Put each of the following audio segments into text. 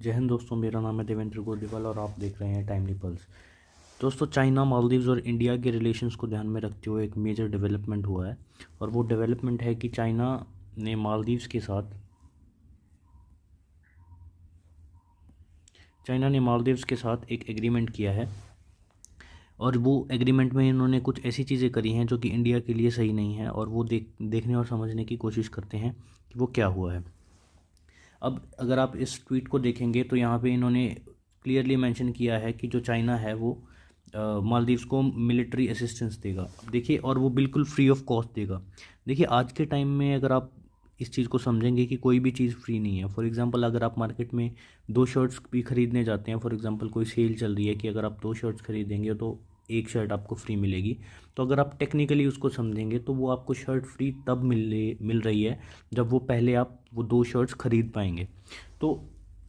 जय हिंद दोस्तों, मेरा नाम है देवेंद्र गोलीवाल और आप देख रहे हैं टाइमली पल्स। दोस्तों, चाइना, मालदीव्स और इंडिया के रिलेशंस को ध्यान में रखते हुए एक मेजर डेवलपमेंट हुआ है। और वो डेवलपमेंट है कि ने मालदीव्स के साथ चाइना ने मालदीव्स के साथ एक एग्रीमेंट किया है। और वो एग्रीमेंट में इन्होंने कुछ ऐसी चीज़ें करी हैं जो कि इंडिया के लिए सही नहीं है, और वो देखने और समझने की कोशिश करते हैं कि वो क्या हुआ है। अब अगर आप इस ट्वीट को देखेंगे तो यहाँ पे इन्होंने क्लियरली मेंशन किया है कि जो चाइना है वो मालदीव्स को मिलिट्री असिस्टेंस देगा। अब देखिए, और वो बिल्कुल फ्री ऑफ कॉस्ट देगा। देखिए, आज के टाइम में अगर आप इस चीज़ को समझेंगे कि कोई भी चीज़ फ्री नहीं है। फॉर एग्जांपल, अगर आप मार्केट में दो शर्ट्स भी खरीदने जाते हैं, फॉर एग्जांपल कोई सेल चल रही है कि अगर आप दो शर्ट्स खरीदेंगे तो एक शर्ट आपको फ्री मिलेगी। तो अगर आप टेक्निकली उसको समझेंगे तो वो आपको शर्ट फ्री तब मिल रही है जब वो पहले आप वो दो शर्ट्स खरीद पाएंगे। तो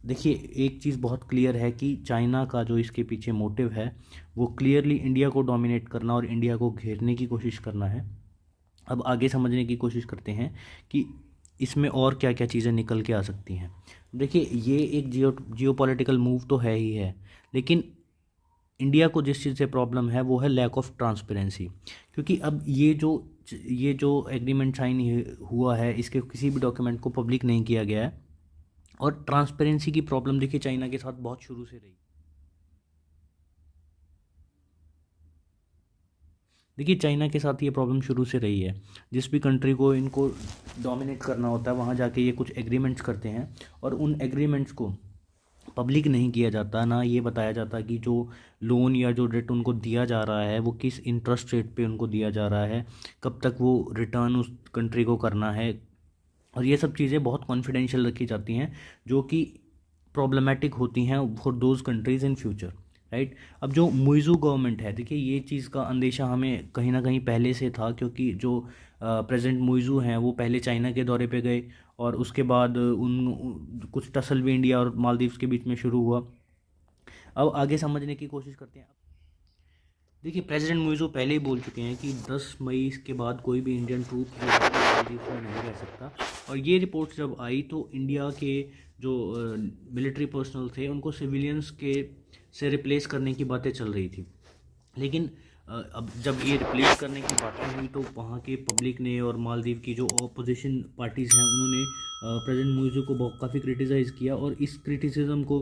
देखिए, एक चीज़ बहुत क्लियर है कि चाइना का जो इसके पीछे मोटिव है वो क्लियरली इंडिया को डोमिनेट करना और इंडिया को घेरने की कोशिश करना है। अब आगे समझने की कोशिश करते हैं कि इसमें और क्या क्या चीज़ें निकल के आ सकती हैं। देखिए, ये एक जियोपॉलिटिकल मूव तो है ही है, लेकिन इंडिया को जिस चीज़ से प्रॉब्लम है वो है लैक ऑफ ट्रांसपेरेंसी। क्योंकि अब ये जो एग्रीमेंट साइन हुआ है, इसके किसी भी डॉक्यूमेंट को पब्लिक नहीं किया गया है। और ट्रांसपेरेंसी की प्रॉब्लम देखिए चाइना के साथ बहुत शुरू से रही। देखिए, चाइना के साथ ये प्रॉब्लम शुरू से रही है। जिस भी कंट्री को इनको डोमिनेट करना होता है वहाँ जाके ये कुछ एग्रीमेंट्स करते हैं, और उन एग्रीमेंट्स को पब्लिक नहीं किया जाता। ना ये बताया जाता कि जो लोन या जो डेट उनको दिया जा रहा है वो किस इंटरेस्ट रेट पे उनको दिया जा रहा है, कब तक वो रिटर्न उस कंट्री को करना है। और ये सब चीज़ें बहुत कॉन्फिडेंशियल रखी जाती हैं, जो कि प्रॉब्लमेटिक होती हैं for those countries in future, right. अब जो मुइज़ू गवर्नमेंट है, देखिए ये चीज़ का अंदेशा हमें कहीं ना कहीं पहले से था, क्योंकि जो प्रेसिडेंट मुइज़ू हैं वो पहले चाइना के दौरे पे गए, और उसके बाद कुछ टसल भी इंडिया और मालदीव्स के बीच में शुरू हुआ। अब आगे समझने की कोशिश करते हैं। देखिए, प्रेसिडेंट मुइज़ो पहले ही बोल चुके हैं कि 10 मई के बाद कोई भी इंडियन ट्रूप जो है वो मालदीव में नहीं रह सकता। और ये रिपोर्ट्स जब आई तो इंडिया के जो मिलिट्री पर्सनल थे उनको सिविलियंस के से रिप्लेस करने की बातें चल रही थी। लेकिन अब जब ये रिप्लेस करने की बातें हुई तो वहाँ के पब्लिक ने और मालदीव की जो अपोजिशन पार्टीज़ हैं उन्होंने प्रेसिडेंट मुइज़ो को बहुत काफ़ी क्रिटिसाइज़ किया। और इस क्रिटिसिज्म को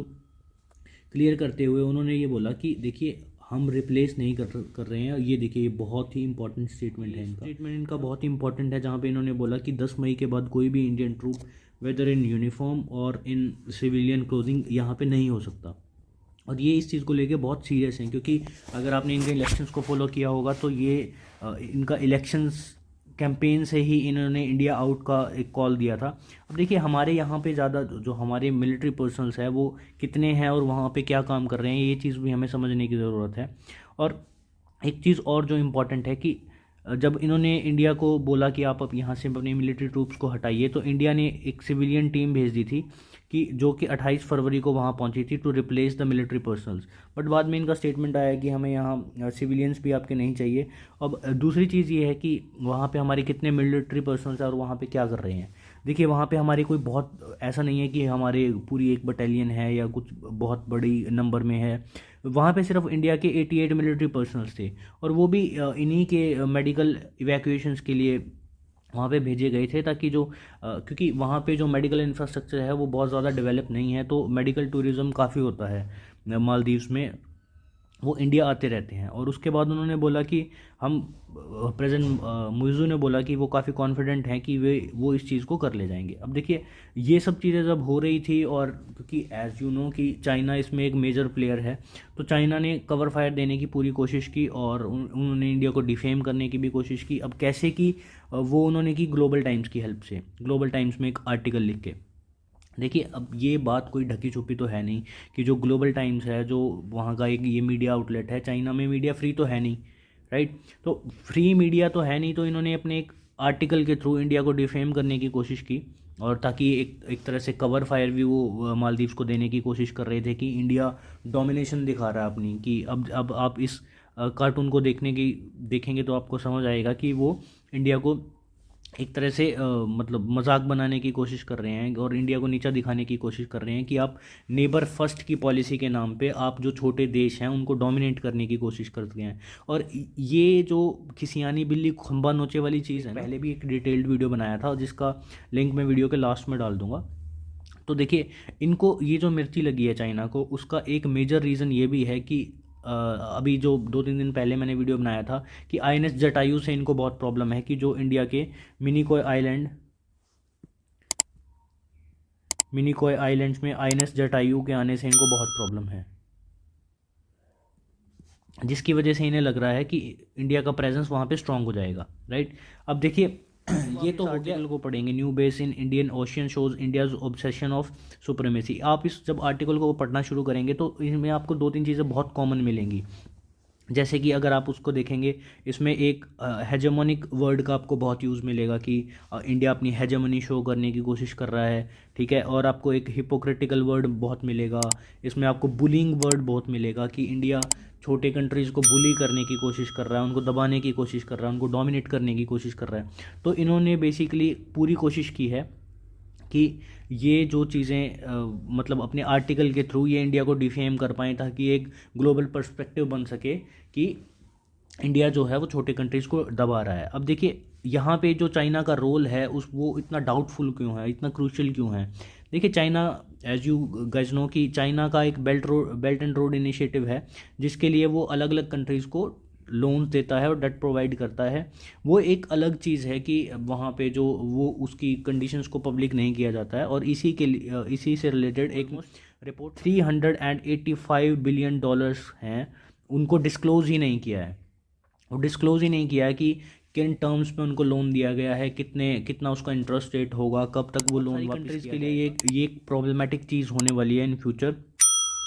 क्लियर करते हुए उन्होंने ये बोला कि देखिए, हम रिप्लेस नहीं कर रहे हैं। ये देखिए, ये बहुत ही इंपॉर्टेंट स्टेटमेंट है। इनका स्टेटमेंट इनका बहुत ही इंपॉर्टेंट है, जहाँ पे इन्होंने बोला कि 10 मई के बाद कोई भी Indian troop whether in uniform और इन सिविलियन क्लोथिंग यहाँ पे नहीं हो सकता। और ये इस चीज़ को लेके बहुत सीरियस हैं, क्योंकि अगर आपने इनके इलेक्शंस को फॉलो किया होगा तो ये इनका इलेक्शंस कैंपेन से ही इन्होंने इंडिया आउट का एक कॉल दिया था। अब देखिए, हमारे यहाँ पे ज़्यादा जो हमारे मिलिट्री पर्सनल्स है वो कितने हैं और वहाँ पे क्या काम कर रहे हैं, ये चीज़ भी हमें समझने की ज़रूरत है। और एक चीज़ और जो इम्पोर्टेंट है कि जब इन्होंने इंडिया को बोला कि आप अब यहाँ से अपने मिलिट्री ट्रूप्स को हटाइए, तो इंडिया ने एक सिविलियन टीम भेज दी थी कि जो कि 28 फरवरी को वहाँ पहुँची थी to replace the military personals. But बाद में इनका स्टेटमेंट आया कि हमें यहाँ सिविलियंस भी आपके नहीं चाहिए। अब दूसरी चीज़ ये है कि वहाँ पे हमारे कितने मिलिट्री पर्सनल्स हैं और वहाँ पे क्या कर रहे हैं। देखिए, वहाँ पे हमारे कोई बहुत ऐसा नहीं है कि हमारे पूरी एक बटालियन है या कुछ बहुत बड़ी नंबर में है। वहाँ पे सिर्फ इंडिया के 88 मिलिट्री पर्सनल्स थे, और वो भी इन्हीं के मेडिकल इवैक्यूएशंस के लिए वहाँ पे भेजे गए थे, ताकि जो क्योंकि वहाँ पे जो मेडिकल इंफ्रास्ट्रक्चर है वो बहुत ज़्यादा डेवलप नहीं है, तो मेडिकल टूरिज़्म काफ़ी होता है मालदीव्स में। वो इंडिया आते रहते हैं। और उसके बाद उन्होंने बोला कि हम प्रेजेंट मुइज़ू ने बोला कि वो काफ़ी कॉन्फिडेंट हैं कि वो इस चीज़ को कर ले जाएंगे। अब देखिए, ये सब चीज़ें जब हो रही थी, और क्योंकि एज़ यू नो कि चाइना इसमें एक मेजर प्लेयर है, तो चाइना ने कवर फायर देने की पूरी कोशिश की और उन्होंने इंडिया को डिफेम करने की भी कोशिश की। अब कैसे की, वो उन्होंने की ग्लोबल टाइम्स की हेल्प से, ग्लोबल टाइम्स में एक आर्टिकल लिख के। देखिए, अब ये बात कोई ढकी छुपी तो है नहीं कि जो ग्लोबल टाइम्स है, जो वहाँ का एक ये मीडिया आउटलेट है, चाइना में मीडिया फ्री तो है नहीं, राइट। तो फ्री मीडिया तो है नहीं, तो इन्होंने अपने एक आर्टिकल के थ्रू इंडिया को डिफेम करने की कोशिश की, और ताकि एक तरह से कवर फायर भी वो मालदीव्स को देने की कोशिश कर रहे थे कि इंडिया डोमिनेशन दिखा रहा है अपनी, कि अब आप इस कार्टून को देखेंगे तो आपको समझ आएगा कि वो इंडिया को एक तरह से मतलब मजाक बनाने की कोशिश कर रहे हैं और इंडिया को नीचा दिखाने की कोशिश कर रहे हैं कि आप नेबर फर्स्ट की पॉलिसी के नाम पे आप जो छोटे देश हैं उनको डोमिनेट करने की कोशिश करते हैं। और ये जो खिसियानी बिल्ली खंबा नोचे वाली चीज़ है, पहले भी एक डिटेल्ड वीडियो बनाया था जिसका लिंक मैं वीडियो के लास्ट में डाल दूंगा। तो देखिए, इनको ये जो मिर्ची लगी है चाइना को, उसका एक मेजर रीज़न ये भी है कि अभी जो 2-3 दिन पहले मैंने वीडियो बनाया था कि आईएनएस जटायु से इनको बहुत प्रॉब्लम है, कि जो इंडिया के मिनिकॉय आइलैंड्स में आईएनएस जटायु के आने से इनको बहुत प्रॉब्लम है, जिसकी वजह से इन्हें लग रहा है कि इंडिया का प्रेजेंस वहाँ पे स्ट्रांग हो जाएगा, राइट। अब देखिए, ये तो आर्टिकल को पढ़ेंगे, new base in Indian ocean shows India's obsession of supremacy. आप इस जब आर्टिकल को पढ़ना शुरू करेंगे तो इसमें आपको 2-3 चीज़ें बहुत कॉमन मिलेंगी। जैसे कि अगर आप उसको देखेंगे, इसमें एक हेजेमोनिक वर्ड का आपको बहुत यूज़ मिलेगा कि इंडिया अपनी हेजेमनी शो करने की कोशिश कर रहा है, ठीक है। और आपको एक हिपोक्रिटिकल वर्ड बहुत मिलेगा, इसमें आपको बुलिंग वर्ड बहुत मिलेगा कि इंडिया छोटे कंट्रीज़ को बुली करने की कोशिश कर रहा है, उनको दबाने की कोशिश कर रहा है, उनको डोमिनेट करने की कोशिश कर रहा है। तो इन्होंने बेसिकली पूरी कोशिश की है कि ये जो चीज़ें मतलब अपने आर्टिकल के थ्रू ये इंडिया को डिफेम कर पाएँ, ताकि एक ग्लोबल पर्सपेक्टिव बन सके कि इंडिया जो है वो छोटे कंट्रीज़ को दबा रहा है। अब देखिए, यहाँ पे जो चाइना का रोल है उस वो इतना डाउटफुल क्यों है, इतना क्रूशियल क्यों है। देखिए, China, as you guys know, कि चाइना का एक बेल्ट एंड रोड इनिशिएटिव है, जिसके लिए वो अलग अलग कंट्रीज़ को लोन देता है और डेट प्रोवाइड करता है। वो एक अलग चीज़ है कि वहाँ पे जो वो उसकी कंडीशंस को पब्लिक नहीं किया जाता है। और इसी के लिए, इसी से रिलेटेड एक रिपोर्ट $385 बिलियन हैं, उनको डिस्क्लोज़ ही नहीं किया है। वो डिस्क्लोज़ ही नहीं किया है कि किन टर्म्स पे उनको लोन दिया गया है, कितना उसका इंटरेस्ट रेट होगा, कब तक वो लोन वापस कंट्रीज़ के लिए ये एक प्रॉब्लमैटिक चीज़ होने वाली है इन फ्यूचर।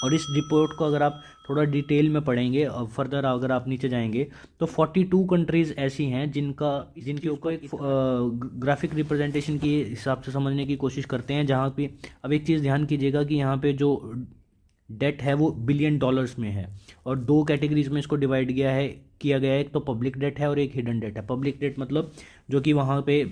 और इस रिपोर्ट को अगर आप थोड़ा डिटेल में पढ़ेंगे और फर्दर अगर आप नीचे जाएंगे तो 42 कंट्रीज़ ऐसी हैं जिनके ऊपर एक ग्राफिक रिप्रेजेंटेशन के हिसाब से समझने की कोशिश करते हैं, जहाँ पे अब एक चीज़ ध्यान कीजिएगा कि यहाँ पे जो डेट है वो बिलियन डॉलर्स में है, और 2 कैटेगरीज में इसको डिवाइड किया गया है। एक तो पब्लिक डेट है और एक हिडन डेट है। पब्लिक डेट मतलब जो कि वहाँ पे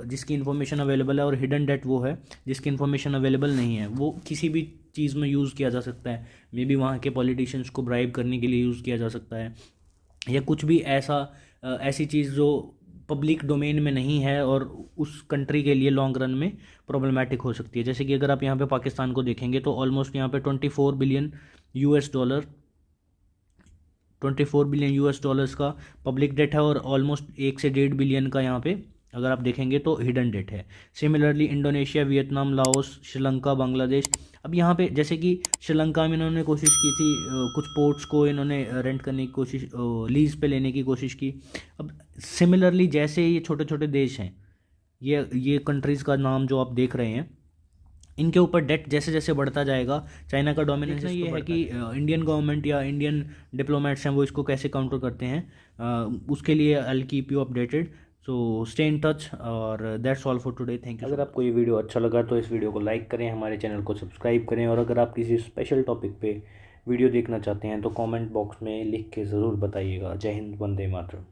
जिसकी इन्फॉर्मेशन अवेलेबल है, और हिडन डेट वो है जिसकी इन्फॉर्मेशन अवेलेबल नहीं है। वो किसी भी चीज़ में यूज़ किया जा सकता है, मे बी वहाँ के पॉलिटिशियंस को ब्राइब करने के लिए यूज़ किया जा सकता है, या कुछ भी ऐसी चीज़ जो पब्लिक डोमेन में नहीं है और उस कंट्री के लिए लॉन्ग रन में प्रॉब्लमेटिक हो सकती है। जैसे कि अगर आप यहाँ पे पाकिस्तान को देखेंगे तो ऑलमोस्ट यहाँ पे $24 बिलियन का पब्लिक डेट है, और ऑलमोस्ट 1 से 1.5 बिलियन का यहाँ पे अगर आप देखेंगे तो हिडन डेट है। Similarly Indonesia, Vietnam, Laos, Sri Lanka, Bangladesh. अब यहाँ पे जैसे कि श्रीलंका में इन्होंने कोशिश की थी, कुछ पोर्ट्स को इन्होंने रेंट करने की कोशिश, लीज पे लेने की कोशिश की। अब सिमिलरली जैसे ये छोटे छोटे देश हैं, ये कंट्रीज़ का नाम जो आप देख रहे हैं, इनके ऊपर डेट जैसे जैसे बढ़ता जाएगा, चाइना का डोमिनेंस ये है कि इंडियन गवर्नमेंट या इंडियन डिप्लोमेट्स हैं वो इसको कैसे काउंटर करते हैं। उसके लिए I will keep you updated, so stay in touch. और that's all for today, thank you. अगर आपको ये वीडियो अच्छा लगा तो इस वीडियो को लाइक करें, हमारे चैनल को सब्सक्राइब करें, और अगर आप किसी स्पेशल टॉपिक पे वीडियो देखना चाहते हैं तो कमेंट बॉक्स में लिख के ज़रूर बताइएगा। जय हिंद, वंदे मातरम।